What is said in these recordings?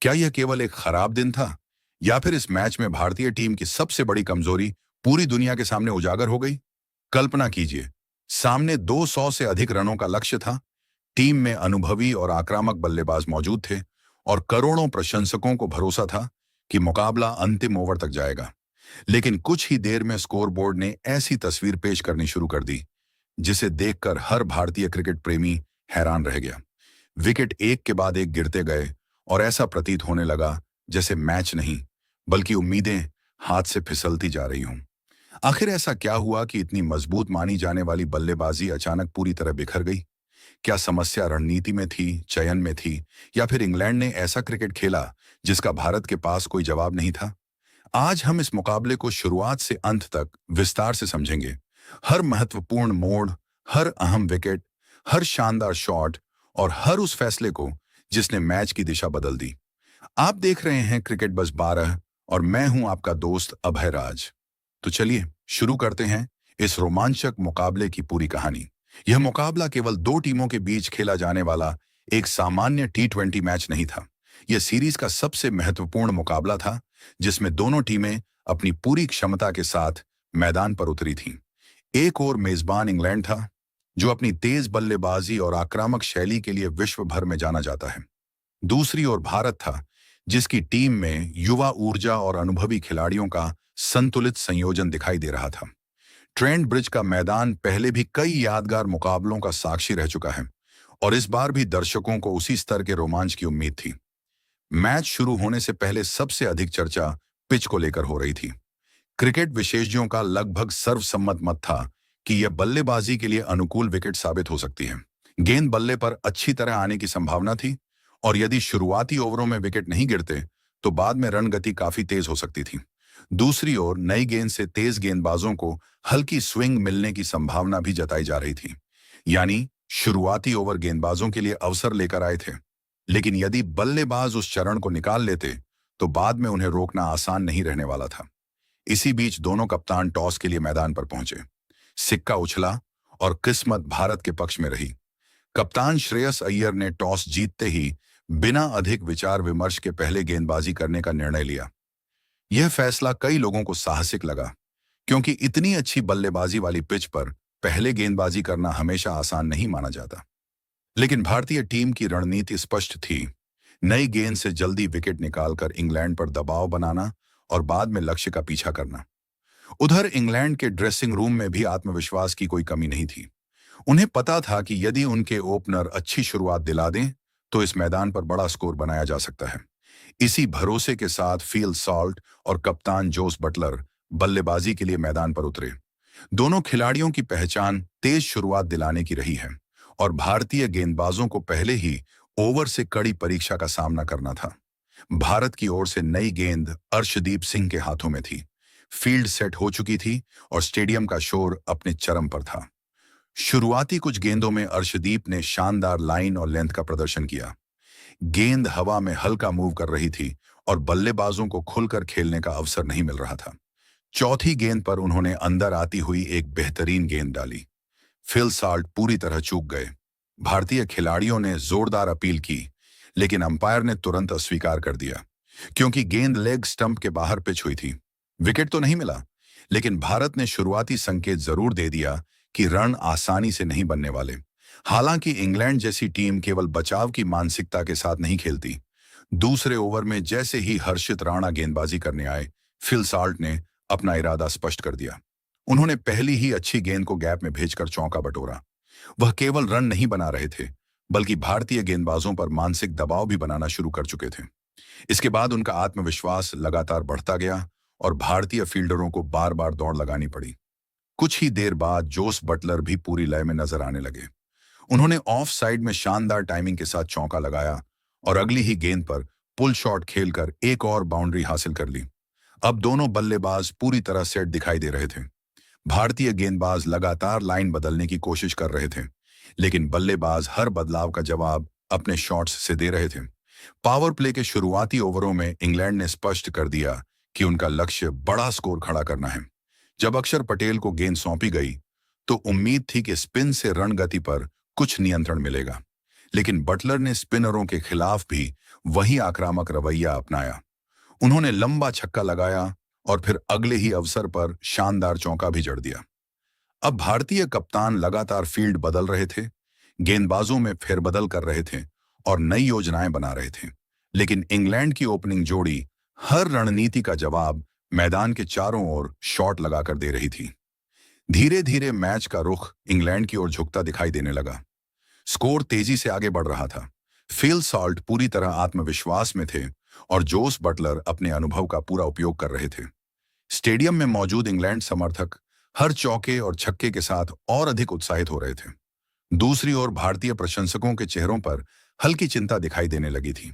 क्या यह केवल एक खराब दिन था या फिर इस मैच में भारतीय टीम की सबसे बड़ी कमजोरी पूरी दुनिया के सामने उजागर हो गई? कल्पना कीजिए, सामने 200 से अधिक रनों का लक्ष्य था। टीम में अनुभवी और आक्रामक बल्लेबाज मौजूद थे और करोड़ों प्रशंसकों को भरोसा था कि मुकाबला अंतिम ओवर तक जाएगा। लेकिन कुछ ही देर में स्कोरबोर्ड ने ऐसी तस्वीर पेश करनी शुरू कर दी जिसे देखकर हर भारतीय क्रिकेट प्रेमी हैरान रह गया। विकेट एक के बाद एक गिरते गए और ऐसा प्रतीत होने लगा जैसे मैच नहीं बल्कि उम्मीदें हाथ से फिसलती जा रही हों। आखिर ऐसा क्या हुआ कि इतनी मजबूत मानी जाने वाली बल्लेबाजी अचानक पूरी तरह बिखर गई? क्या समस्या रणनीति में थी, चयन में थी, या फिर इंग्लैंड ने ऐसा क्रिकेट खेला जिसका भारत के पास कोई जवाब नहीं था? आज हम इस मुकाबले को शुरुआत से अंत तक विस्तार से समझेंगे। हर महत्वपूर्ण मोड़, हर अहम विकेट, हर शानदार शॉट और हर उस फैसले को जिसने मैच की दिशा बदल दी। आप देख रहे हैं क्रिकेट बस 12 और मैं हूं आपका दोस्त अभय राज। तो चलिए शुरू करते हैं इस रोमांचक मुकाबले की पूरी कहानी। यह मुकाबला केवल दो टीमों के बीच खेला जाने वाला एक सामान्य टी20 मैच नहीं था। यह सीरीज का सबसे महत्वपूर्ण मुकाबला था जिसमें दोनों टीमें अपनी पूरी क्षमता के साथ मैदान पर उतरी थीं। एक और मेजबान इंग्लैंड था जो अपनी तेज बल्लेबाजी और आक्रामक शैली के लिए विश्व भर में जाना जाता है। दूसरी ओर भारत था जिसकी टीम में युवा ऊर्जा और अनुभवी खिलाड़ियों का संतुलित संयोजन दिखाई दे रहा था। ट्रेंट ब्रिज का मैदान पहले भी कई यादगार मुकाबलों का साक्षी रह चुका है और इस बार भी दर्शकों को उसी स्तर के रोमांच की उम्मीद थी। मैच शुरू होने से पहले सबसे अधिक चर्चा पिच को लेकर हो रही थी। क्रिकेट विशेषज्ञों का लगभग सर्वसम्मत मत था कि यह बल्लेबाजी के लिए अनुकूल विकेट साबित हो सकती है। गेंद बल्ले पर अच्छी तरह आने की संभावना थी और यदि शुरुआती ओवरों में विकेट नहीं गिरते तो बाद में रन गति काफी तेज हो सकती थी। दूसरी ओर नई गेंद से तेज गेंदबाजों को हल्की स्विंग मिलने की संभावना भी जताई जा रही थी। यानी शुरुआती ओवर गेंदबाजों के लिए अवसर लेकर आए थे, लेकिन यदि बल्लेबाज उस चरण को निकाल लेते तो बाद में उन्हें रोकना आसान नहीं रहने वाला था। इसी बीच दोनों कप्तान टॉस के लिए मैदान पर पहुंचे। सिक्का उछला और किस्मत भारत के पक्ष में रही। कप्तान श्रेयस अय्यर ने टॉस जीतते ही बिना अधिक विचार विमर्श के पहले गेंदबाजी करने का निर्णय लिया। यह फैसला कई लोगों को साहसिक लगा क्योंकि इतनी अच्छी बल्लेबाजी वाली पिच पर पहले गेंदबाजी करना हमेशा आसान नहीं माना जाता। लेकिन भारतीय टीम की रणनीति स्पष्ट थी। नई गेंद से जल्दी विकेट निकालकर इंग्लैंड पर दबाव बनाना और बाद में लक्ष्य का पीछा करना। उधर इंग्लैंड के ड्रेसिंग रूम में भी आत्मविश्वास की कोई कमी नहीं थी। उन्हें पता था कि यदि उनके ओपनर अच्छी शुरुआत दिला दें तो इस मैदान पर बड़ा स्कोर बनाया जा सकता है। इसी भरोसे के साथ फील सॉल्ट और कप्तान जोस बटलर बल्लेबाजी के लिए मैदान पर उतरे। दोनों खिलाड़ियों की पहचान तेज शुरुआत दिलाने की रही है और भारतीय गेंदबाजों को पहले ही ओवर से कड़ी परीक्षा का सामना करना था। भारत की ओर से नई गेंद अर्शदीप सिंह के हाथों में थी। फील्ड सेट हो चुकी थी और स्टेडियम का शोर अपने चरम पर था। शुरुआती कुछ गेंदों में अर्शदीप ने शानदार लाइन और लेंथ का प्रदर्शन किया। गेंद हवा में हल्का मूव कर रही थी और बल्लेबाजों को खुलकर खेलने का अवसर नहीं मिल रहा था। चौथी गेंद पर उन्होंने अंदर आती हुई एक बेहतरीन गेंद डाली। फिल सॉल्ट पूरी तरह चूक गए। भारतीय खिलाड़ियों ने जोरदार अपील की, लेकिन अंपायर ने तुरंत अस्वीकार कर दिया क्योंकि गेंद लेग स्टंप के बाहर पिच हुई थी। विकेट तो नहीं मिला, लेकिन भारत ने शुरुआती संकेत जरूर दे दिया कि रन आसानी से नहीं बनने वाले। हालांकि इंग्लैंड जैसी टीम केवल बचाव की मानसिकता के साथ नहीं खेलती। दूसरे ओवर में जैसे ही हर्षित राणा गेंदबाजी करने आए, फिल सॉल्ट ने अपना इरादा स्पष्ट कर दिया। उन्होंने पहली ही अच्छी गेंद को गैप में भेजकर चौका बटोरा। वह केवल रन नहीं बना रहे थे, बल्कि भारतीय गेंदबाजों पर मानसिक दबाव भी बनाना शुरू कर चुके थे। इसके बाद उनका आत्मविश्वास लगातार बढ़ता गया और भारतीय फील्डरों को बार बार दौड़ लगानी पड़ी। कुछ ही देर बाद जोस बटलर भी पूरी लय में नजर आने लगे। उन्होंने ऑफ साइड में शानदार टाइमिंग के साथ चौका लगाया और अगली ही गेंद पर पुल शॉट खेलकर एक और बाउंड्री हासिल कर ली। अब दोनों बल्लेबाज पूरी तरह सेट दिखाई दे रहे थे। भारतीय गेंदबाज लगातार लाइन बदलने की कोशिश कर रहे थे, लेकिन बल्लेबाज हर बदलाव का जवाब अपने शॉट्स से दे रहे थे। पावर प्ले के शुरुआती ओवरों में इंग्लैंड ने स्पष्ट कर दिया कि उनका लक्ष्य बड़ा स्कोर खड़ा करना है। जब अक्षर पटेल को गेंद सौंपी गई तो उम्मीद थी कि स्पिन से रन गति पर कुछ नियंत्रण मिलेगा, लेकिन बटलर ने स्पिनरों के खिलाफ भी वही आक्रामक रवैया अपनाया। उन्होंने लंबा छक्का लगाया और फिर अगले ही अवसर पर शानदार चौका भी जड़ दिया। अब भारतीय कप्तान लगातार फील्ड बदल रहे थे, गेंदबाजों में फेरबदल कर रहे थे और नई योजनाएं बना रहे थे। लेकिन इंग्लैंड की ओपनिंग जोड़ी हर रणनीति का जवाब मैदान के चारों ओर शॉट लगाकर दे रही थी। धीरे धीरे मैच का रुख इंग्लैंड की ओर झुकता दिखाई देने लगा। स्कोर तेजी से आगे बढ़ रहा था। फिल सॉल्ट पूरी तरह आत्मविश्वास में थे और जोस बटलर अपने अनुभव का पूरा उपयोग कर रहे थे। स्टेडियम में मौजूद इंग्लैंड समर्थक हर चौके और छक्के के साथ और अधिक उत्साहित हो रहे थे। दूसरी ओर भारतीय प्रशंसकों के चेहरों पर हल्की चिंता दिखाई देने लगी थी,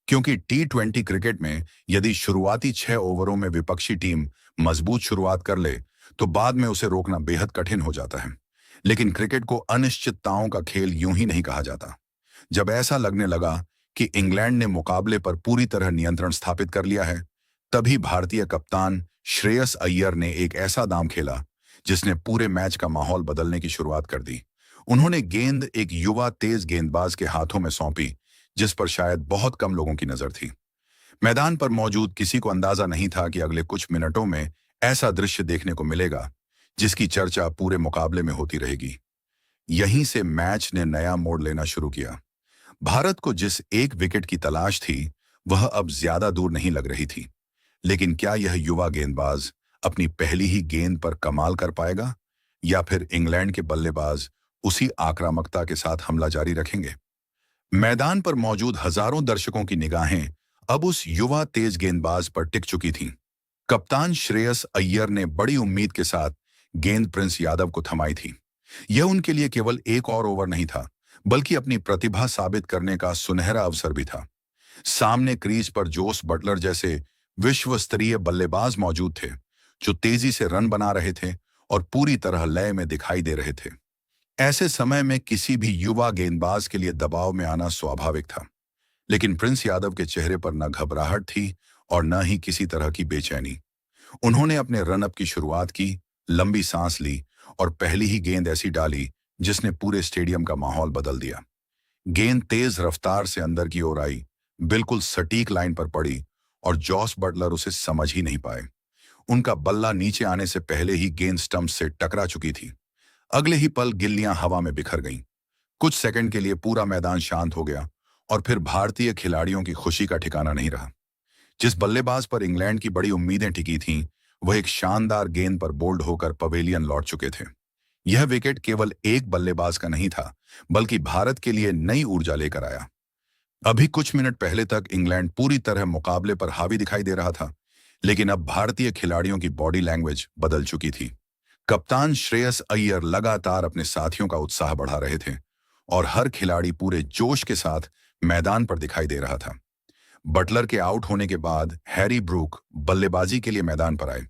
क्योंकि T20 क्रिकेट में यदि शुरुआती 6 ओवरों में विपक्षी टीम मजबूत शुरुआत कर ले तो बाद में उसे रोकना बेहद कठिन हो जाता है। लेकिन क्रिकेट को अनिश्चितताओं का खेल यूं ही नहीं कहा जाता। जब ऐसा लगने लगा कि इंग्लैंड ने मुकाबले पर पूरी तरह नियंत्रण स्थापित कर लिया है, तभी भारतीय कप्तान श्रेयस अय्यर ने एक ऐसा दांव खेला जिसने पूरे मैच का माहौल बदलने की शुरुआत कर दी। उन्होंने गेंद एक युवा तेज गेंदबाज के हाथों में सौंपी, जिस पर शायद बहुत कम लोगों की नजर थी। मैदान पर मौजूद किसी को अंदाजा नहीं था कि अगले कुछ मिनटों में ऐसा दृश्य देखने को मिलेगा जिसकी चर्चा पूरे मुकाबले में होती रहेगी। यहीं से मैच ने नया मोड़ लेना शुरू किया। भारत को जिस एक विकेट की तलाश थी, वह अब ज्यादा दूर नहीं लग रही थी। लेकिन क्या यह युवा गेंदबाज अपनी पहली ही गेंद पर कमाल कर पाएगा, या फिर इंग्लैंड के बल्लेबाज उसी आक्रामकता के साथ हमला जारी रखेंगे? मैदान पर मौजूद हजारों दर्शकों की निगाहें अब उस युवा तेज गेंदबाज पर टिक चुकी थीं। कप्तान श्रेयस अय्यर ने बड़ी उम्मीद के साथ गेंद प्रिंस यादव को थमाई थी। यह उनके लिए केवल एक और ओवर नहीं था, बल्कि अपनी प्रतिभा साबित करने का सुनहरा अवसर भी था। सामने क्रीज पर जोस बटलर जैसे विश्व स्तरीय बल्लेबाज मौजूद थे, जो तेजी से रन बना रहे थे और पूरी तरह लय में दिखाई दे रहे थे। ऐसे समय में किसी भी युवा गेंदबाज के लिए दबाव में आना स्वाभाविक था, लेकिन प्रिंस यादव के चेहरे पर न घबराहट थी और न ही किसी तरह की बेचैनी। उन्होंने अपने रनअप की शुरुआत की, लंबी सांस ली और पहली ही गेंद ऐसी डाली जिसने पूरे स्टेडियम का माहौल बदल दिया। गेंद तेज रफ्तार से अंदर की ओर आई, बिल्कुल सटीक लाइन पर पड़ी और जॉस बटलर उसे समझ ही नहीं पाए। उनका बल्ला नीचे आने से पहले ही गेंद स्टंप से टकरा चुकी थी। अगले ही पल गिल्लियां हवा में बिखर गईं। कुछ सेकंड के लिए पूरा मैदान शांत हो गया और फिर भारतीय खिलाड़ियों की खुशी का ठिकाना नहीं रहा। जिस बल्लेबाज पर इंग्लैंड की बड़ी उम्मीदें टिकी थीं, वह एक शानदार गेंद पर बोल्ड होकर पवेलियन लौट चुके थे। यह विकेट केवल एक बल्लेबाज का नहीं था, बल्कि भारत के लिए नई ऊर्जा लेकर आया। अभी कुछ मिनट पहले तक इंग्लैंड पूरी तरह मुकाबले पर हावी दिखाई दे रहा था, लेकिन अब भारतीय खिलाड़ियों की बॉडी लैंग्वेज बदल चुकी थी। कप्तान श्रेयस अय्यर लगातार अपने साथियों का उत्साह बढ़ा रहे थे और हर खिलाड़ी पूरे जोश के साथ मैदान पर दिखाई दे रहा था। बटलर के आउट होने के बाद हैरी ब्रूक बल्लेबाजी के लिए मैदान पर आए।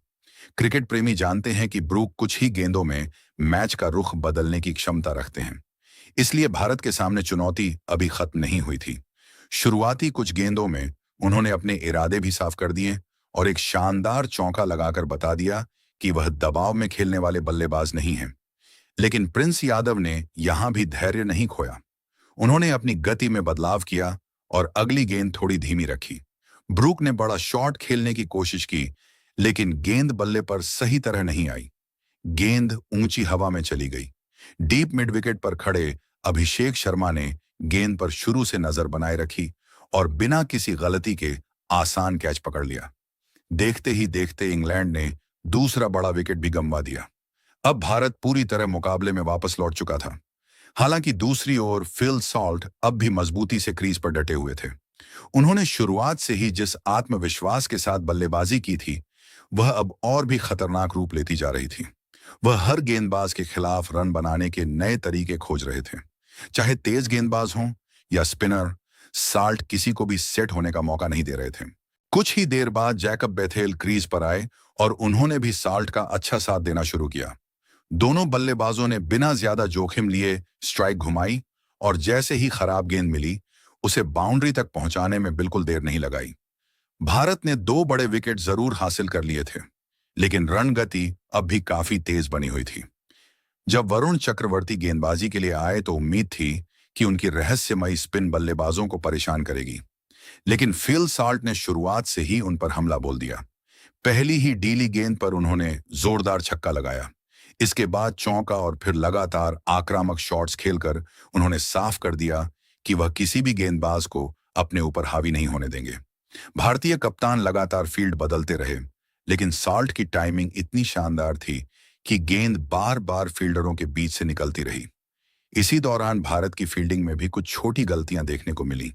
क्रिकेट प्रेमी जानते हैं कि ब्रूक कुछ ही गेंदों में मैच का रुख बदलने की क्षमता रखते हैं, इसलिए भारत के सामने चुनौती अभी खत्म नहीं हुई थी। शुरुआती कुछ गेंदों में उन्होंने अपने इरादे भी साफ कर दिए और एक शानदार चौका लगाकर बता दिया कि वह दबाव में खेलने वाले बल्लेबाज नहीं हैं। लेकिन प्रिंस यादव ने यहां भी धैर्य नहीं खोया। उन्होंने अपनी गति में बदलाव किया और अगली गेंद थोड़ी धीमी रखी। ब्रूक ने बड़ा शॉट खेलने की कोशिश की, लेकिन गेंद बल्ले पर सही तरह नहीं आई। गेंद ऊंची हवा में चली गई। डीप मिड विकेट पर खड़े अभिषेक शर्मा ने गेंद पर शुरू से नजर बनाए रखी और बिना किसी गलती के आसान कैच पकड़ लिया। देखते ही देखते इंग्लैंड ने दूसरा बड़ा विकेट भी गंवा दिया। अब भारत पूरी तरह मुकाबले में वापस लौट चुका था। हालांकि दूसरी ओर फिल सॉल्ट अब भी मजबूती से क्रीज पर डटे हुए थे। उन्होंने शुरुआत से ही जिस आत्मविश्वास के साथ बल्लेबाजी की थी, वह अब और भी खतरनाक रूप लेती जा रही थी। वह हर गेंदबाज के खिलाफ रन बनाने के नए तरीके खोज रहे थे। चाहे तेज गेंदबाज हों या स्पिनर, साल्ट किसी को भी सेट होने का मौका नहीं दे रहे थे। कुछ ही देर बाद जैकब बेथेल क्रीज पर आए और उन्होंने भी साल्ट का अच्छा साथ देना शुरू किया। दोनों बल्लेबाजों ने बिना ज्यादा जोखिम लिए स्ट्राइक घुमाई और जैसे ही खराब गेंद मिली, उसे बाउंड्री तक पहुंचाने में बिल्कुल देर नहीं लगाई। भारत ने 2 बड़े विकेट जरूर हासिल कर लिए थे, लेकिन रन गति अब भी काफी तेज बनी हुई थी। जब वरुण चक्रवर्ती गेंदबाजी के लिए आए तो उम्मीद थी कि उनकी रहस्यमयी स्पिन बल्लेबाजों को परेशान करेगी। लेकिन फिल साल्ट ने शुरुआत से ही उन पर हमला बोल दिया। पहली ही डीली गेंद पर उन्होंने जोरदार छक्का लगाया। इसके बाद चौका और फिर लगातार आक्रामक शॉट्स खेलकर उन्होंने साफ कर दिया कि वह किसी भी गेंदबाज को अपने ऊपर हावी नहीं होने देंगे। भारतीय कप्तान लगातार फील्ड बदलते रहे, लेकिन साल्ट की टाइमिंग इतनी शानदार थी कि गेंद बार बार फील्डरों के बीच से निकलती रही। इसी दौरान भारत की फील्डिंग में भी कुछ छोटी गलतियां देखने को मिली।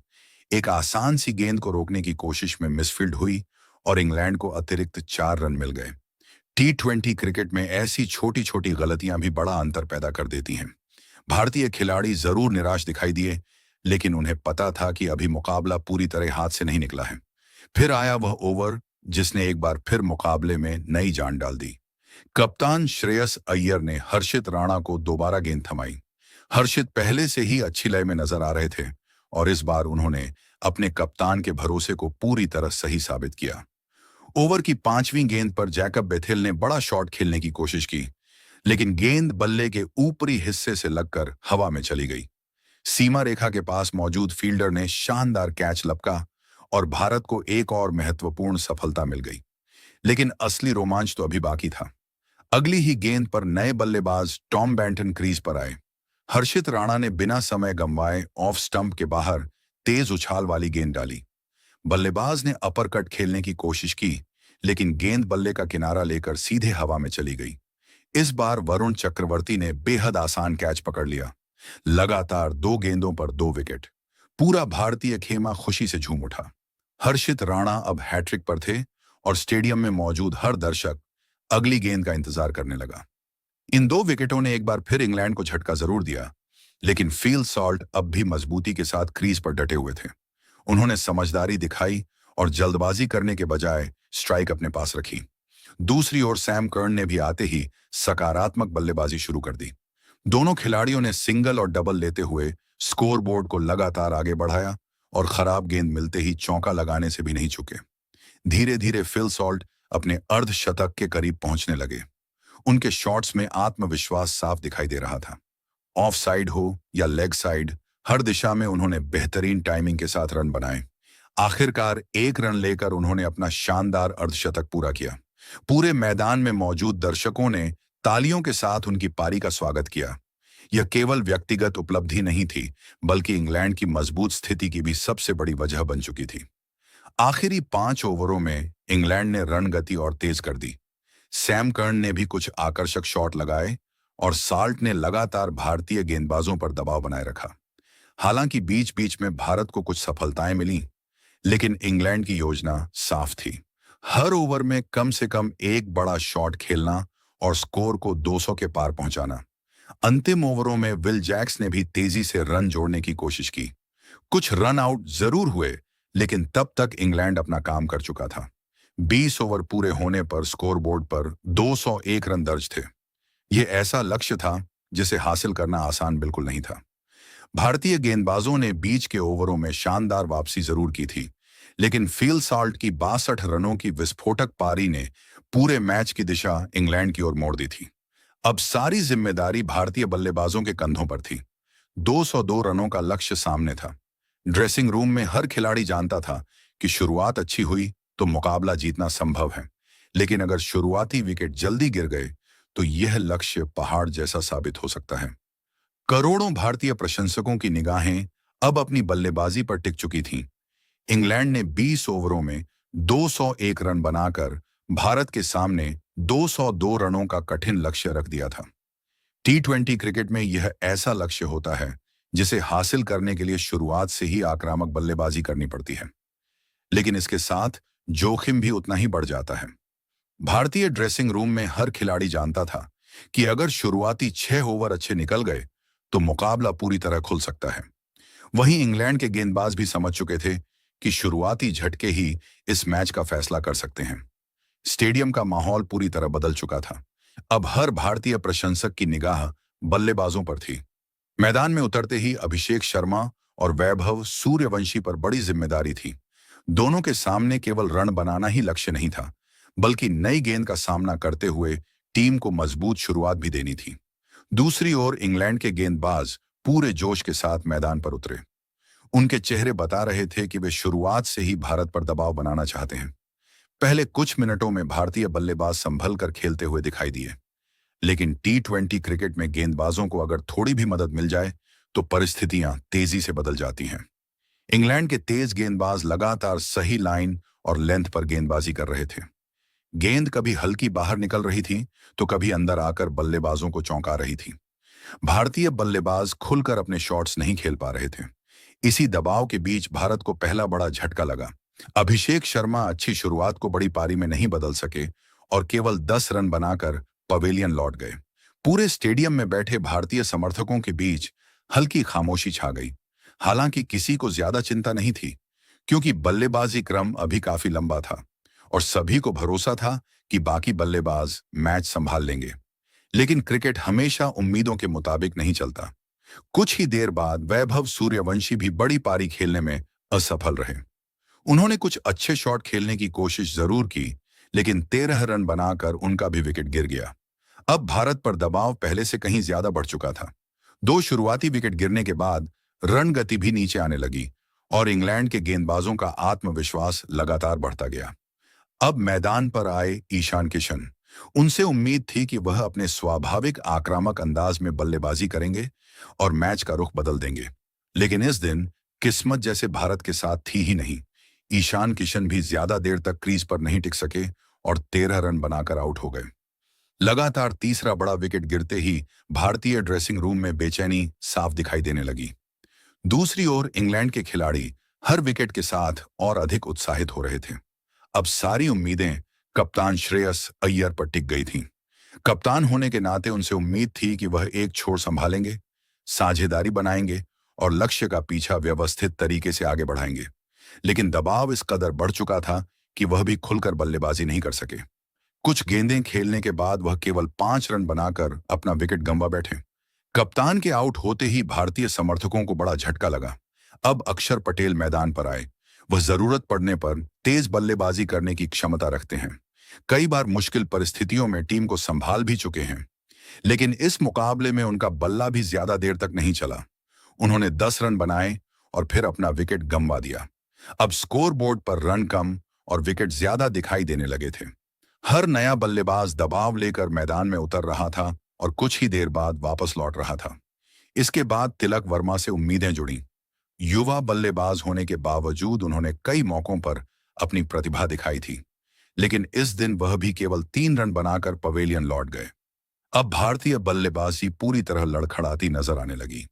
एक आसान सी गेंद को रोकने की कोशिश में मिसफील्ड हुई और इंग्लैंड को अतिरिक्त 4 रन मिल गए। T20 क्रिकेट में ऐसी छोटी छोटी गलतियां भी बड़ा अंतर पैदा कर देती हैं। भारतीय खिलाड़ी जरूर निराश दिखाई दिए, लेकिन उन्हें पता था कि अभी मुकाबला पूरी तरह हाथ से नहीं निकला है। फिर आया वह ओवर जिसने एक बार फिर मुकाबले में नई जान डाल दी। कप्तान श्रेयस अय्यर ने हर्षित राणा को दोबारा गेंद थमाई। हर्षित पहले से ही अच्छी लय में नजर आ रहे थे और इस बार उन्होंने अपने कप्तान के भरोसे को पूरी तरह सही साबित किया। ओवर की 5वीं गेंद पर जैकब बेथेल ने बड़ा शॉट खेलने की कोशिश की, लेकिन गेंद बल्ले के ऊपरी हिस्से से लगकर हवा में चली गई। सीमा रेखा के पास मौजूद फील्डर ने शानदार कैच लपका और भारत को एक और महत्वपूर्ण सफलता मिल गई। लेकिन असली रोमांच तो अभी बाकी था। अगली ही गेंद पर नए बल्लेबाज टॉम बैंटन क्रीज पर आए। हर्षित राणा ने बिना समय गंवाए ऑफ स्टंप के बाहर तेज उछाल वाली गेंद डाली। बल्लेबाज ने अपर कट खेलने की कोशिश की, लेकिन गेंद बल्ले का किनारा लेकर सीधे हवा में चली गई। इस बार वरुण चक्रवर्ती ने बेहद आसान कैच पकड़ लिया। लगातार 2 गेंदों पर 2 विकेट। पूरा भारतीय खेमा खुशी से झूम उठा। हर्षित राणा अब हैट्रिक पर थे और स्टेडियम में मौजूद हर दर्शक अगली गेंद का इंतजार करने लगा। इन 2 विकेटों ने एक बार फिर इंग्लैंड को झटका जरूर दिया, लेकिन फील सॉल्ट अब भी मजबूती के साथ क्रीज पर डटे हुए थे। उन्होंने समझदारी दिखाई और जल्दबाजी करने के बजाय स्ट्राइक अपने पास रखी। दूसरी ओर सैम कर्न ने भी आते ही सकारात्मक बल्लेबाजी शुरू कर दी। दोनों खिलाड़ियों ने सिंगल और डबल लेते हुए स्कोरबोर्ड को लगातार आगे बढ़ाया और खराब गेंद मिलते ही चौका लगाने से भी नहीं चुके। धीरे धीरे फिल सॉल्ट अपने अर्धशतक के करीब पहुंचने लगे। उनके शॉट्स में आत्मविश्वास साफ दिखाई दे रहा था। ऑफ साइड हो या लेग साइड, हर दिशा में उन्होंने बेहतरीन टाइमिंग के साथ रन बनाए। आखिरकार 1 रन लेकर उन्होंने अपना शानदार अर्धशतक पूरा किया। पूरे मैदान में मौजूद दर्शकों ने तालियों के साथ उनकी पारी का स्वागत किया। यह केवल व्यक्तिगत उपलब्धि नहीं थी, बल्कि इंग्लैंड की मजबूत स्थिति की भी सबसे बड़ी वजह बन चुकी थी। आखिरी 5 ओवरों में इंग्लैंड ने रन गति और तेज कर दी। सैम कर्न ने भी कुछ आकर्षक शॉट लगाए और साल्ट ने लगातार भारतीय गेंदबाजों पर दबाव बनाए रखा। हालांकि बीच बीच में भारत को कुछ सफलताएं मिलीं, लेकिन इंग्लैंड की योजना साफ थी। हर ओवर में कम से कम एक बड़ा शॉट खेलना और स्कोर को 200 के पार पहुंचाना। अंतिम ओवरों में विल जैक्स ने भी तेजी से रन जोड़ने की कोशिश की। कुछ रन आउट जरूर हुए, लेकिन तब तक इंग्लैंड अपना काम कर चुका था। 20 ओवर पूरे होने पर स्कोरबोर्ड पर 201 रन दर्ज थे। यह ऐसा लक्ष्य था जिसे हासिल करना आसान बिल्कुल नहीं था। भारतीय गेंदबाजों ने बीच के ओवरों में शानदार वापसी जरूर की थी, लेकिन फील सॉल्ट की 62 रनों की विस्फोटक पारी ने पूरे मैच की दिशा इंग्लैंड की ओर मोड़ दी थी। अब सारी जिम्मेदारी भारतीय बल्लेबाजों के कंधों पर थी। 202 रनों का लक्ष्य सामने था। ड्रेसिंग रूम में हर खिलाड़ी जानता था कि शुरुआत अच्छी हुई तो मुकाबला जीतना संभव है, लेकिन अगर शुरुआती विकेट जल्दी गिर गए तो यह लक्ष्य पहाड़ जैसा साबित हो सकता है। करोड़ों भारतीय प्रशंसकों की निगाहें अब अपनी बल्लेबाजी पर टिक चुकी थीं। इंग्लैंड ने 20 ओवरों में 201 रन बनाकर भारत के सामने 202 रनों का कठिन लक्ष्य रख दिया था। T20 क्रिकेट में यह ऐसा लक्ष्य होता है जिसे हासिल करने के लिए शुरुआत से ही आक्रामक बल्लेबाजी करनी पड़ती है, लेकिन इसके साथ जोखिम भी उतना ही बढ़ जाता है। भारतीय ड्रेसिंग रूम में हर खिलाड़ी जानता था कि अगर शुरुआती 6 ओवर अच्छे निकल गए तो मुकाबला पूरी तरह खुल सकता है। वहीं इंग्लैंड के गेंदबाज भी समझ चुके थे कि शुरुआती झटके ही इस मैच का फैसला कर सकते हैं। स्टेडियम का माहौल पूरी तरह बदल चुका था। अब हर भारतीय प्रशंसक की निगाह बल्लेबाजों पर थी। मैदान में उतरते ही अभिषेक शर्मा और वैभव सूर्यवंशी पर बड़ी जिम्मेदारी थी। दोनों के सामने केवल रन बनाना ही लक्ष्य नहीं था, बल्कि नई गेंद का सामना करते हुए टीम को मजबूत शुरुआत भी देनी थी। दूसरी ओर इंग्लैंड के गेंदबाज पूरे जोश के साथ मैदान पर उतरे। उनके चेहरे बता रहे थे कि वे शुरुआत से ही भारत पर दबाव बनाना चाहते हैं। पहले कुछ मिनटों में भारतीय बल्लेबाज संभल कर खेलते हुए दिखाई दिए, लेकिन T20 क्रिकेट में गेंदबाजों को अगर थोड़ी भी मदद मिल जाए तो परिस्थितियां तेजी से बदल जाती हैं। इंग्लैंड के तेज गेंदबाज लगातार सही लाइन और लेंथ पर गेंदबाजी कर रहे थे। गेंद कभी हल्की बाहर निकल रही थी तो कभी अंदर आकर बल्लेबाजों को चौंका रही थी। भारतीय बल्लेबाज खुलकर अपने शॉट्स नहीं खेल पा रहे थे। इसी दबाव के बीच भारत को पहला बड़ा झटका लगा। अभिषेक शर्मा अच्छी शुरुआत को बड़ी पारी में नहीं बदल सके और केवल 10 रन बनाकर पवेलियन लौट गए। पूरे स्टेडियम में बैठे भारतीय समर्थकों के बीच हल्की खामोशी छा गई। हालांकि किसी को ज्यादा चिंता नहीं थी, क्योंकि बल्लेबाजी क्रम अभी काफी लंबा था और सभी को भरोसा था कि बाकी बल्लेबाज मैच संभाल लेंगे। लेकिन क्रिकेट हमेशा उम्मीदों के मुताबिक नहीं चलता। कुछ ही देर बाद वैभव सूर्यवंशी भी बड़ी पारी खेलने में असफल रहे। उन्होंने कुछ अच्छे शॉट खेलने की कोशिश जरूर की, लेकिन 13 रन बनाकर उनका भी विकेट गिर गया। अब भारत पर दबाव पहले से कहीं ज्यादा बढ़ चुका था। 2 शुरुआती विकेट गिरने के बाद रन गति भी नीचे आने लगी और इंग्लैंड के गेंदबाजों का आत्मविश्वास लगातार बढ़ता गया। अब मैदान पर आए ईशान किशन। उनसे उम्मीद थी कि वह अपने स्वाभाविक आक्रामक अंदाज में बल्लेबाजी करेंगे और मैच का रुख बदल देंगे। लेकिन इस दिन किस्मत जैसे भारत के साथ थी ही नहीं। ईशान किशन भी ज्यादा देर तक क्रीज पर नहीं टिक सके और 13 रन बनाकर आउट हो गए। लगातार तीसरा बड़ा विकेट गिरते ही भारतीय ड्रेसिंग रूम में बेचैनी साफ दिखाई देने लगी। दूसरी ओर इंग्लैंड के खिलाड़ी हर विकेट के साथ और अधिक उत्साहित हो रहे थे। अब सारी उम्मीदें कप्तान श्रेयस अय्यर पर टिक गई थीं। कप्तान होने के नाते उनसे उम्मीद थी कि वह एक छोर संभालेंगे, साझेदारी बनाएंगे और लक्ष्य का पीछा व्यवस्थित तरीके से आगे बढ़ाएंगे। लेकिन दबाव इस कदर बढ़ चुका था कि वह भी खुलकर बल्लेबाजी नहीं कर सके। कुछ गेंदें खेलने के बाद वह केवल 5 रन बनाकर अपना विकेट गंवा बैठे। कप्तान के आउट होते ही भारतीय समर्थकों को बड़ा झटका लगा। अब अक्षर पटेल मैदान पर आए। वह जरूरत पड़ने पर तेज बल्लेबाजी करने की क्षमता रखते हैं। कई बार मुश्किल परिस्थितियों में टीम को संभाल भी चुके हैं, लेकिन इस मुकाबले में उनका बल्ला भी ज्यादा देर तक नहीं चला। उन्होंने 10 रन बनाए और फिर अपना विकेट गंवा दिया। अब स्कोर बोर्ड पर रन कम और विकेट ज्यादा दिखाई देने लगे थे। हर नया बल्लेबाज दबाव लेकर मैदान में उतर रहा था और कुछ ही देर बाद वापस लौट रहा था। इसके बाद तिलक वर्मा से उम्मीदें जुड़ी। युवा बल्लेबाज होने के बावजूद उन्होंने कई मौकों पर अपनी प्रतिभा दिखाई थी, लेकिन इस दिन वह भी केवल 3 रन बनाकर पवेलियन लौट गए। अब भारतीय बल्लेबाजी पूरी तरह लड़खड़ाती नजर आने लगी।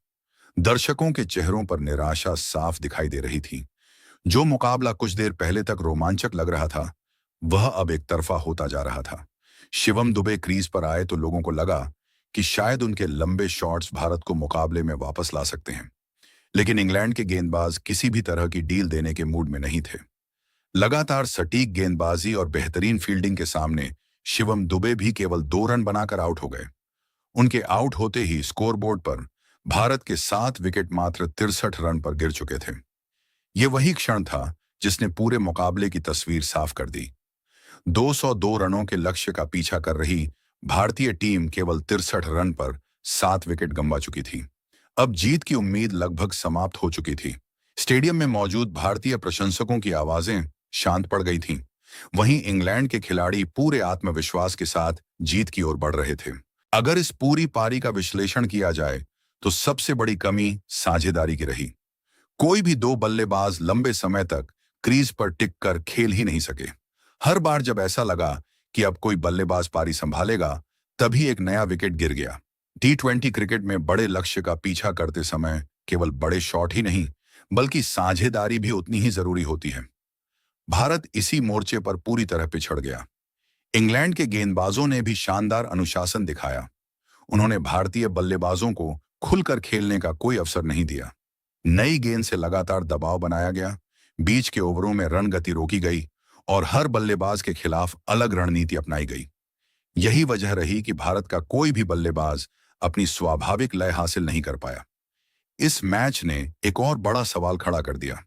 दर्शकों के चेहरों पर निराशा साफ दिखाई दे रही थी। जो मुकाबला कुछ देर पहले तक रोमांचक लग रहा था, वह अब एक तरफा होता जा रहा था। शिवम दुबे क्रीज पर आए तो लोगों को लगा कि शायद उनके लंबे शॉट्स भारत को मुकाबले में वापस ला सकते हैं। लेकिन इंग्लैंड के गेंदबाज किसी भी तरह की डील देने के मूड में नहीं थे। लगातार सटीक गेंदबाजी और बेहतरीन फील्डिंग के सामने शिवम दुबे भी केवल 2 रन बनाकर आउट हो गए। उनके आउट होते ही स्कोरबोर्ड पर भारत के 7 विकेट मात्र 63 रन पर गिर चुके थे। यह वही क्षण था जिसने पूरे मुकाबले की तस्वीर साफ कर दी। 202 रनों के लक्ष्य का पीछा कर रही भारतीय टीम केवल 63 रन पर 7 विकेट गंवा चुकी थी। अब जीत की उम्मीद लगभग समाप्त हो चुकी थी। स्टेडियम में मौजूद भारतीय प्रशंसकों की आवाजें शांत पड़ गई थीं। वहीं इंग्लैंड के खिलाड़ी पूरे आत्मविश्वास के साथ जीत की ओर बढ़ रहे थे। अगर इस पूरी पारी का विश्लेषण किया जाए तो सबसे बड़ी कमी साझेदारी की रही। कोई भी 2 बल्लेबाज लंबे समय तक क्रीज पर टिककर खेल ही नहीं सके। हर बार जब ऐसा लगा कि अब कोई बल्लेबाज पारी संभालेगा, तभी एक नया विकेट गिर गया। T20 क्रिकेट में बड़े लक्ष्य का पीछा करते समय केवल बड़े शॉट ही नहीं, बल्कि साझेदारी भी उतनी ही जरूरी होती है। भारत इसी मोर्चे पर पूरी तरह पिछड़ गया। इंग्लैंड के गेंदबाजों ने भी शानदार अनुशासन दिखाया। उन्होंने भारतीय बल्लेबाजों को खुलकर खेलने का कोई अवसर नहीं दिया। नई गेंद से लगातार दबाव बनाया गया, बीच के ओवरों में रन गति रोकी गई और हर बल्लेबाज के खिलाफ अलग रणनीति अपनाई गई। यही वजह रही कि भारत का कोई भी बल्लेबाज अपनी स्वाभाविक लय हासिल नहीं कर पाया। इस मैच ने एक और बड़ा सवाल खड़ा कर दिया।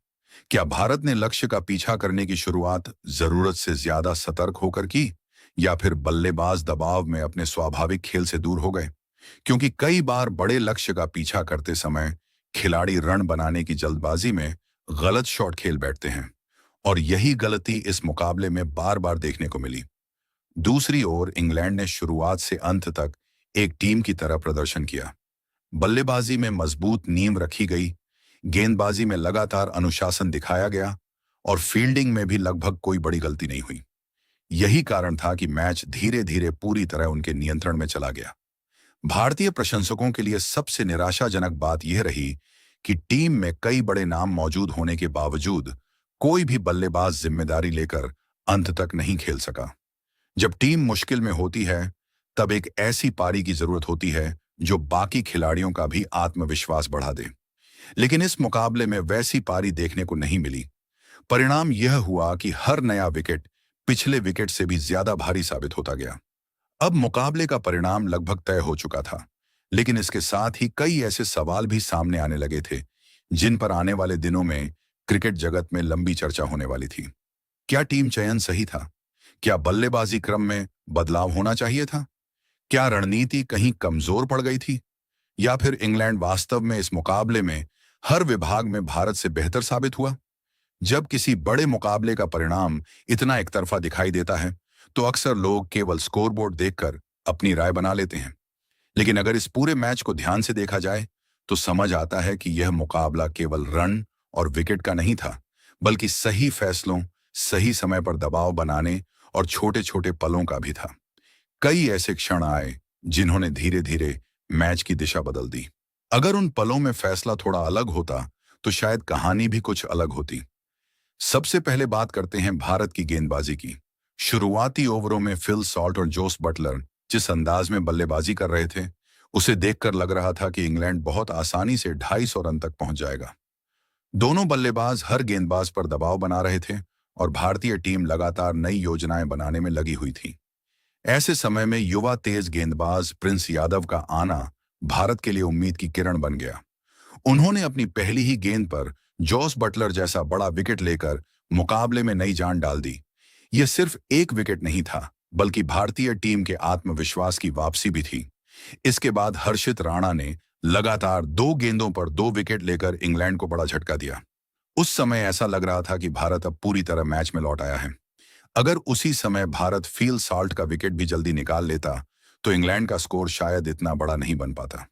क्या भारत ने लक्ष्य का पीछा करने की शुरुआत जरूरत से ज्यादा सतर्क होकर की, या फिर बल्लेबाज दबाव में अपने स्वाभाविक खेल से दूर हो गए? क्योंकि कई बार बड़े लक्ष्य का पीछा करते समय खिलाड़ी रन बनाने की जल्दबाजी में गलत शॉट खेल बैठते हैं और यही गलती इस मुकाबले में बार बार देखने को मिली। दूसरी ओर इंग्लैंड ने शुरुआत से अंत तक एक टीम की तरह प्रदर्शन किया। बल्लेबाजी में मजबूत नींव रखी गई, गेंदबाजी में लगातार अनुशासन दिखाया गया और फील्डिंग में भी लगभग कोई बड़ी गलती नहीं हुई। यही कारण था कि मैच धीरे धीरे पूरी तरह उनके नियंत्रण में चला गया। भारतीय प्रशंसकों के लिए सबसे निराशाजनक बात यह रही कि टीम में कई बड़े नाम मौजूद होने के बावजूद कोई भी बल्लेबाज जिम्मेदारी लेकर अंत तक नहीं खेल सका। जब टीम मुश्किल में होती है, तब एक ऐसी पारी की जरूरत होती है जो बाकी खिलाड़ियों का भी आत्मविश्वास बढ़ा दे। लेकिन इस मुकाबले में वैसी पारी देखने को नहीं मिली। परिणाम यह हुआ कि हर नया विकेट पिछले विकेट से भी ज्यादा भारी साबित होता गया। अब मुकाबले का परिणाम लगभग तय हो चुका था, लेकिन इसके साथ ही कई ऐसे सवाल भी सामने आने लगे थे जिन पर आने वाले दिनों में क्रिकेट जगत में लंबी चर्चा होने वाली थी। क्या टीम चयन सही था? क्या बल्लेबाजी क्रम में बदलाव होना चाहिए था? क्या रणनीति कहीं कमजोर पड़ गई थी? या फिर इंग्लैंड वास्तव में इस मुकाबले में हर विभाग में भारत से बेहतर साबित हुआ? जब किसी बड़े मुकाबले का परिणाम इतना एकतरफा दिखाई देता है, तो अक्सर लोग केवल स्कोरबोर्ड देखकर अपनी राय बना लेते हैं। लेकिन अगर इस पूरे मैच को ध्यान से देखा जाए, तो समझ आता है कि यह मुकाबला केवल रन और विकेट का नहीं था, बल्कि सही फैसलों, सही समय पर दबाव बनाने और छोटे छोटे पलों का भी था। कई ऐसे क्षण आए जिन्होंने धीरे धीरे मैच की दिशा बदल दी। अगर उन पलों में फैसला थोड़ा अलग होता, तो शायद कहानी भी कुछ अलग होती। सबसे पहले बात करते हैं भारत की गेंदबाजी की। शुरुआती ओवरों में फिल सॉल्ट और जोस बटलर जिस अंदाज में बल्लेबाजी कर रहे थे, उसे देखकर लग रहा था कि इंग्लैंड बहुत आसानी से 250 रन तक पहुंच जाएगा। दोनों बल्लेबाज हर गेंदबाज पर दबाव बना रहे थे और भारतीय टीम लगातार नई योजनाएं बनाने में लगी हुई थी। ऐसे समय में युवा तेज गेंदबाज प्रिंस यादव का आना भारत के लिए उम्मीद की किरण बन गया। उन्होंने अपनी पहली ही गेंद पर जॉस बटलर जैसा बड़ा विकेट लेकर मुकाबले में नई जान डाल दी। यह सिर्फ एक विकेट नहीं था, बल्कि भारतीय टीम के आत्मविश्वास की वापसी भी थी। इसके बाद हर्षित राणा ने लगातार 2 गेंदों पर 2 विकेट लेकर इंग्लैंड को बड़ा झटका दिया। उस समय ऐसा लग रहा था कि भारत अब पूरी तरह मैच में लौट आया है। अगर उसी समय भारत फील सॉल्ट का विकेट भी जल्दी निकाल लेता, तो इंग्लैंड का स्कोर शायद इतना बड़ा नहीं बन पाता।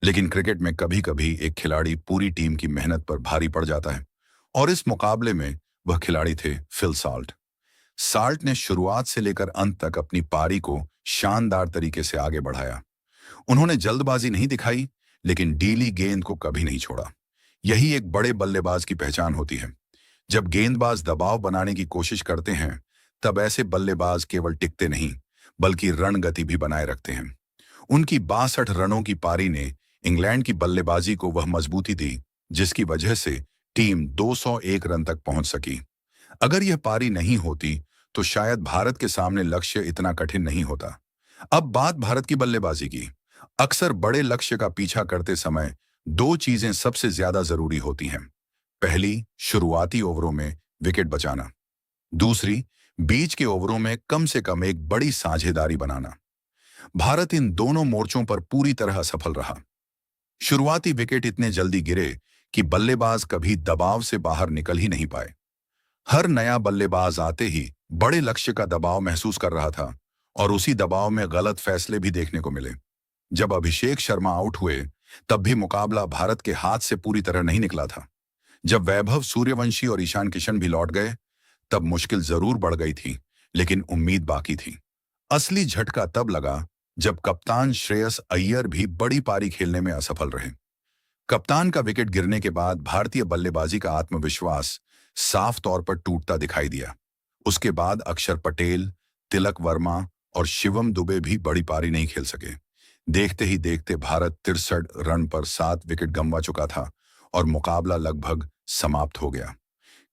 लेकिन क्रिकेट में कभी कभी एक खिलाड़ी पूरी टीम की मेहनत पर भारी पड़ जाता है, और इस मुकाबले में वह खिलाड़ी थे फिल सॉल्ट। सॉल्ट ने शुरुआत से लेकर अंत तक अपनी पारी को शानदार तरीके से आगे बढ़ाया। उन्होंने जल्दबाजी नहीं दिखाई, लेकिन डीली गेंद को कभी नहीं छोड़ा। यही एक बड़े बल्लेबाज की पहचान होती है। जब गेंदबाज दबाव बनाने की कोशिश करते हैं, तब ऐसे बल्लेबाज केवल टिकते नहीं, बल्कि रन गति भी बनाए रखते हैं। उनकी 62 रनों की पारी ने इंग्लैंड की बल्लेबाजी को वह मजबूती दी जिसकी वजह से टीम 201 रन तक पहुंच सकी। अगर यह पारी नहीं होती, तो शायद भारत के सामने लक्ष्य इतना कठिन नहीं होता। अब बात भारत की बल्लेबाजी की। अक्सर बड़े लक्ष्य का पीछा करते समय 2 चीजें सबसे ज्यादा जरूरी होती हैं। पहली, शुरुआती ओवरों में विकेट बचाना। दूसरी, बीच के ओवरों में कम से कम एक बड़ी साझेदारी बनाना। भारत इन दोनों मोर्चों पर पूरी तरह असफल रहा। शुरुआती विकेट इतने जल्दी गिरे कि बल्लेबाज कभी दबाव से बाहर निकल ही नहीं पाए। हर नया बल्लेबाज आते ही बड़े लक्ष्य का दबाव महसूस कर रहा था, और उसी दबाव में गलत फैसले भी देखने को मिले। जब अभिषेक शर्मा आउट हुए, तब भी मुकाबला भारत के हाथ से पूरी तरह नहीं निकला था। जब वैभव सूर्यवंशी और ईशान किशन भी लौट गए, तब मुश्किल जरूर बढ़ गई थी, लेकिन उम्मीद बाकी थी। असली झटका तब लगा जब कप्तान श्रेयस अय्यर भी बड़ी पारी खेलने में असफल रहे। कप्तान का विकेट गिरने के बाद भारतीय बल्लेबाजी का आत्मविश्वास साफ तौर पर टूटता दिखाई दिया। उसके बाद अक्षर पटेल, तिलक वर्मा और शिवम दुबे भी बड़ी पारी नहीं खेल सके। देखते ही देखते भारत 63 रन पर 7 विकेट गंवा चुका था और मुकाबला लगभग समाप्त हो गया।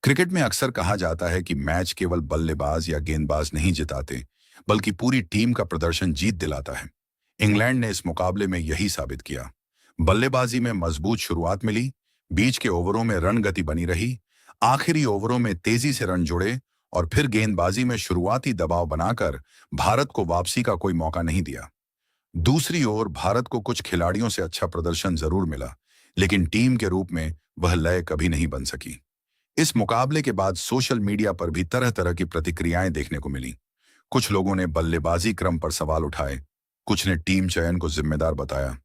क्रिकेट में अक्सर कहा जाता है कि मैच केवल बल्लेबाज या गेंदबाज नहीं जिताते, बल्कि पूरी टीम का प्रदर्शन जीत दिलाता है। इंग्लैंड ने इस मुकाबले में यही साबित किया। बल्लेबाजी में मजबूत शुरुआत मिली, बीच के ओवरों में रन गति बनी रही, आखिरी ओवरों में तेजी से रन जुड़े, और फिर गेंदबाजी में शुरुआती दबाव बनाकर भारत को वापसी का कोई मौका नहीं दिया। दूसरी ओर भारत को कुछ खिलाड़ियों से अच्छा प्रदर्शन जरूर मिला, लेकिन टीम के रूप में वह लय कभी नहीं बन सकी। इस मुकाबले के बाद सोशल मीडिया पर भी तरह तरह की प्रतिक्रियाएं देखने को मिली। कुछ लोगों ने बल्लेबाजी क्रम पर सवाल उठाए, कुछ ने टीम चयन को जिम्मेदार बताया।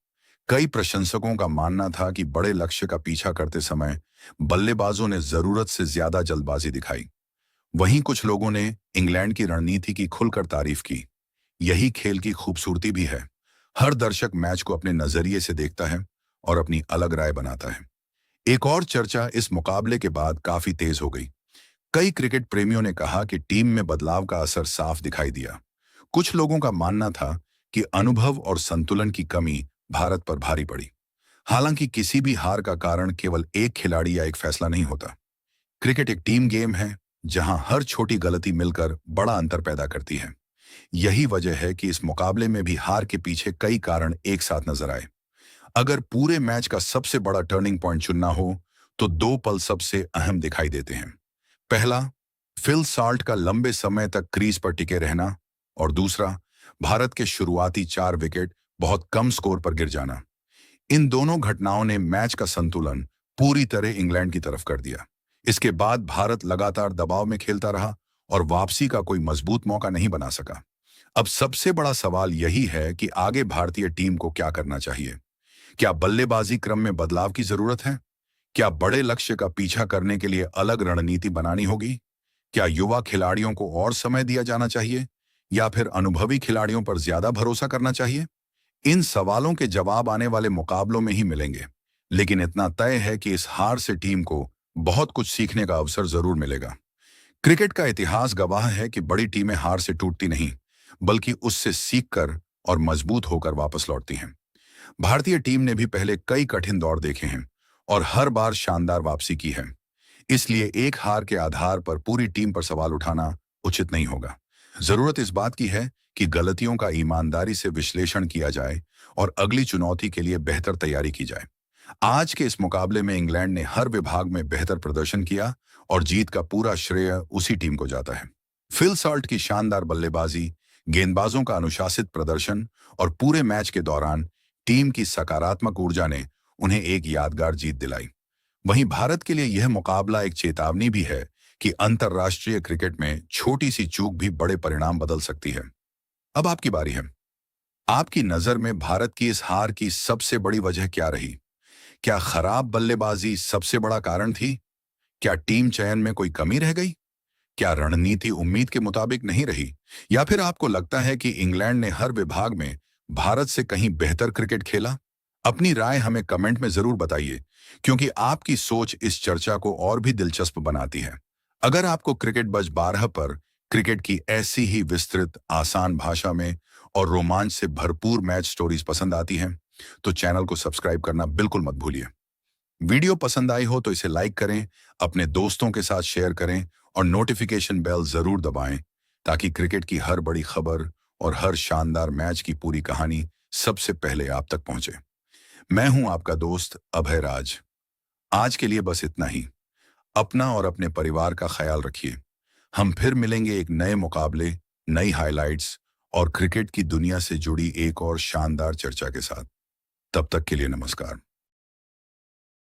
कई प्रशंसकों का मानना था कि बड़े लक्ष्य का पीछा करते समय बल्लेबाजों ने जरूरत से ज्यादा जल्दबाजी दिखाई। वहीं कुछ लोगों ने इंग्लैंड की रणनीति की खुलकर तारीफ की। यही खेल की खूबसूरती भी है। हर दर्शक मैच को अपने नजरिए से देखता है और अपनी अलग राय बनाता है। एक और चर्चा इस मुकाबले के बाद काफी तेज हो गई। कई क्रिकेट प्रेमियों ने कहा कि टीम में बदलाव का असर साफ दिखाई दिया। कुछ लोगों का मानना था कि अनुभव और संतुलन की कमी भारत पर भारी पड़ी। हालांकि किसी भी हार का कारण केवल एक खिलाड़ी या एक फैसला नहीं होता। क्रिकेट एक टीम गेम है, जहां हर छोटी गलती मिलकर बड़ा अंतर पैदा करती है। यही वजह है कि इस मुकाबले में भी हार के पीछे कई कारण एक साथ नजर आए। अगर पूरे मैच का सबसे बड़ा टर्निंग पॉइंट चुनना हो, तो दो पल सबसे अहम दिखाई देते हैं। पहला, फिल साल्ट का लंबे समय तक क्रीज पर टिके रहना, और दूसरा, भारत के शुरुआती 4 विकेट बहुत कम स्कोर पर गिर जाना। इन दोनों घटनाओं ने मैच का संतुलन पूरी तरह इंग्लैंड की तरफ कर दिया। इसके बाद भारत लगातार दबाव में खेलता रहा और वापसी का कोई मजबूत मौका नहीं बना सका। अब सबसे बड़ा सवाल यही है कि आगे भारतीय टीम को क्या करना चाहिए। क्या बल्लेबाजी क्रम में बदलाव की जरूरत है? क्या बड़े लक्ष्य का पीछा करने के लिए अलग रणनीति बनानी होगी? क्या युवा खिलाड़ियों को और समय दिया जाना चाहिए, या फिर अनुभवी खिलाड़ियों पर ज्यादा भरोसा करना चाहिए? इन सवालों के जवाब आने वाले मुकाबलों में ही मिलेंगे। लेकिन इतना तय है कि इस हार से टीम को बहुत कुछ सीखने का अवसर जरूर मिलेगा। क्रिकेट का इतिहास गवाह है कि बड़ी टीमें हार से टूटती नहीं, बल्कि उससे सीखकर और मजबूत होकर वापस लौटती हैं। भारतीय टीम ने भी पहले कई कठिन दौर देखे हैं और हर बार शानदार वापसी की है। इसलिए एक हार के आधार पर पूरी टीम पर सवाल उठाना उचित नहीं होगा। जरूरत इस बात की है कि गलतियों का ईमानदारी से विश्लेषण किया जाए और अगली चुनौती के लिए बेहतर तैयारी की जाए। आज के इस मुकाबले में इंग्लैंड ने हर विभाग में बेहतर प्रदर्शन किया और जीत का पूरा श्रेय उसी टीम को जाता है। फिल सॉल्ट की शानदार बल्लेबाजी, गेंदबाजों का अनुशासित प्रदर्शन और पूरे मैच के दौरान टीम की सकारात्मक ऊर्जा ने उन्हें एक यादगार जीत दिलाई। वहीं भारत के लिए यह मुकाबला एक चेतावनी भी है कि अंतर्राष्ट्रीय क्रिकेट में छोटी सी चूक भी बड़े परिणाम बदल सकती है। अब आपकी बारी है। आपकी नजर में भारत की इस हार की सबसे बड़ी वजह क्या रही? क्या खराब बल्लेबाजी सबसे बड़ा कारण थी? क्या टीम चयन में कोई कमी रह गई? क्या रणनीति उम्मीद के मुताबिक नहीं रही? या फिर आपको लगता है कि इंग्लैंड ने हर विभाग में भारत से कहीं बेहतर क्रिकेट खेला? अपनी राय हमें कमेंट में जरूर बताइए, क्योंकि आपकी सोच इस चर्चा को और भी दिलचस्प बनाती है। अगर आपको क्रिकेट बज़ 12 पर क्रिकेट की ऐसी ही विस्तृत, आसान भाषा में और रोमांच से भरपूर मैच स्टोरीज पसंद आती हैं, तो चैनल को सब्सक्राइब करना बिल्कुल मत भूलिए। वीडियो पसंद आई हो तो इसे लाइक करें, अपने दोस्तों के साथ शेयर करें और नोटिफिकेशन बेल जरूर दबाएं, ताकि क्रिकेट की हर बड़ी खबर और हर शानदार मैच की पूरी कहानी सबसे पहले आप तक पहुंचे। मैं हूं आपका दोस्त अभय राज। आज के लिए बस इतना ही। अपना और अपने परिवार का ख्याल रखिए। हम फिर मिलेंगे एक नए मुकाबले, नई हाइलाइट्स और क्रिकेट की दुनिया से जुड़ी एक और शानदार चर्चा के साथ। तब तक के लिए नमस्कार।